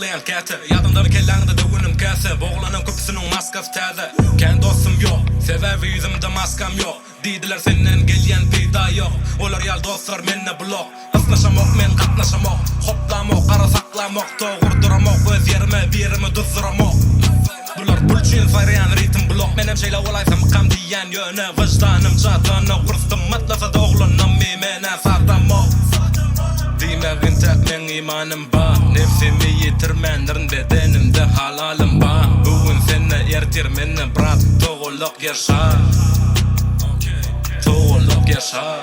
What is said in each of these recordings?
patlayan kete. Yadımdan kelleğinde dövünüm kese. Boğulanan köpüsünün maskası teze. Kendi dostum yok, sebebi yüzümde maskam yok. Deydiler senden gelyen peyda yok. Olar yal dostlar menne blok. Aslaşamok men katlaşamok. Hoplamok, kara saklamok. Toğurduramok, öz yerime birimi duzduramok. Bular bulçin sayrayan ritim blok. Menem şeyle olaysam kam diyen yöne. Vicdanım çatana kurstum matlasa doğlunam mimene sardamok. Dimegin tek men imanım ba. Nefsimi yitirmendirin bedenimde halalim ba. Bugün senne ertir menne brat. Toğuluk yaşar, toğuluk yaşar.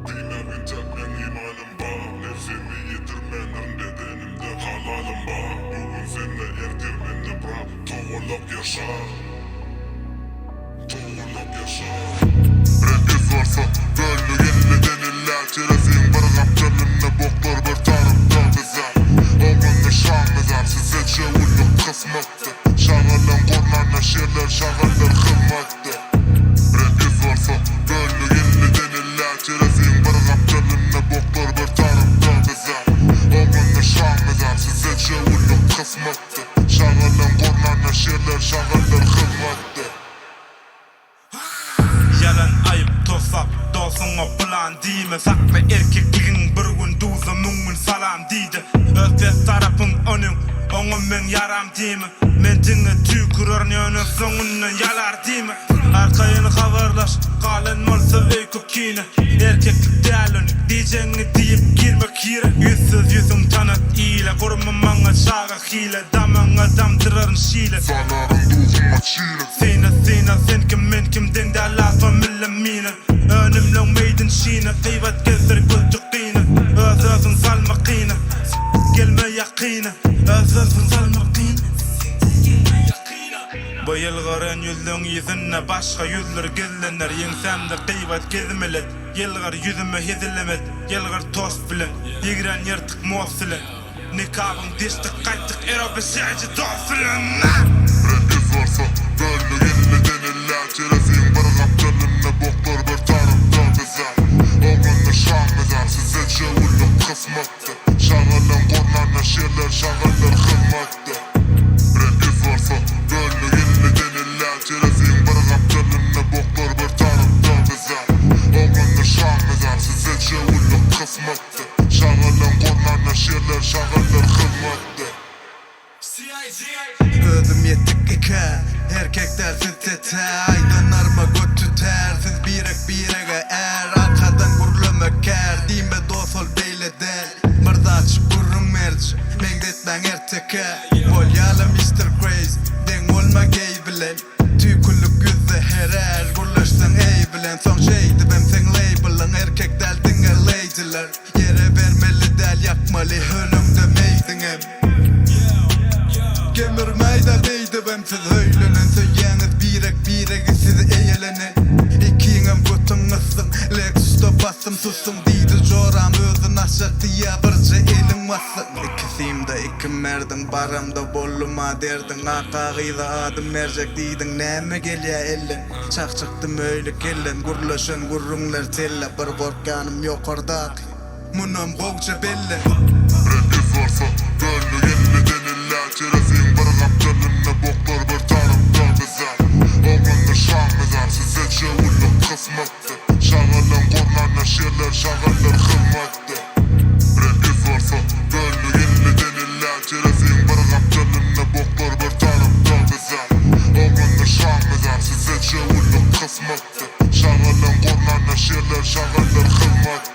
Dimegin tek men imanım ba. Nefsimi yitirmendirin bedenimde halalim ba. Bugün senne ertir menne brat. Toğuluk yaşar, toğuluk yaşar. Rengiz varsa gönlü gelleden illa çerezin bir kapçalınna boklar bir tarımda bize. Oğlanla şanlıdan size çevulluk kısmaktı. Şağılan kornarla şerler şağılar kılmaktı. Rengiz varsa gönlü gelleden illa çerezin bir kapçalınna boklar bir tarımda bize. Oğlanla şanlıdan size çevulluk kısmaktı. Şağılan kornarla şerler şağılar kılmaktı. Yalan ayıp tosap dolsun o plan diyme. Sakla erkekliğin bir gün duzumnun salam deydi. Ötes tarafın onun men yaram diyme. Men dinle tükürörün önün sonundan yalar diyme. Arkayını havarlaş kalın olsa öyküp kine. Erkeklik değerlenik diyeceğini deyip girmek yere. Yüzsüz yüzüm tanıt ile. Kurmamana şaga hile. Damana damdırarın şile. Sanarın duzuma çiğne. Sina sen kim men kim den derler familya mine. Önümle meydin şine. Kıyvat gezdir gözcük dine. Özözün salma kine. Gelme yakine. Özözün salma kine. Bu yılgarın yüzün yüzünne başka yüzler gizlenir. Yensemde kıyvat gezmelet. Yılgar yüzüme hizilemet. Yılgar tost bilen. Yigren yırtık mosile. Nikabın diştik kaytık erobe şehci dostilin. Rengiz varsa gönlü gelleden illa çerezin bir kapçalınna boklar bir tarımda bize. Oğlanla şanlıdan size çevulluk kısmaktı. Şağılan kornarla şerler şağılar kılmaktı. Rengiz varsa gönlü gelleden illa çerezin bir kapçalınna boklar bir tarımda bize. Oğlanla şanlıdan size çevulluk kısmaktı. Şağılan kornarla şerler şağılar kılmaktı. Özüm yettik iki erkekler siz tete. Aydınlarma götü ter. Siz birege er. Arkadan gurlama ker. Dime dosol beyle del. Mırdaç gurrun merç. Mengdet ben erteke. Bolyalı Mr. Craze. Den olma gay bilen. Tüykulluk yüzde herer. Gurlaşsan ey bilen. Son şeydi ben sen label'ın. Erkekler dinge lady'ler. Yere vermeli del yakmalı. Hölümde meydin hem. Gelir mayda deydi bemsiz höylenen. Söyleğiniz birek sizi eğlenin. İkiyinem götün ısın. Lexus'ta bastım sustum deydi. Joram özün aşağı diye birce elin vasın. İkisiyim de iki merdin. Baramda bolluma derdin. Akağıyla adım mercek deydin. Neme gelya elin. Çak çıktım öyle kellen. Gurlaşan gurrunlar telle. Bir korkanım yok ordak. Munam kovca belle. Rengiz varsa gönlü gelleden illa çerezin bir kapçalınna boklar bir tarımda bize. Oğlanla şanlıdan size çevulluk kısmaktı. Şağılan kornarla şerler şağılar kılmaktı. Rengiz varsa gönlü gelleden illa çerezin bir kapçalınna boklar bir tarımda bize. Oğlanla şanlıdan size çevulluk kısmaktı. Şağılan kornarla şerler şağılar kılmaktı.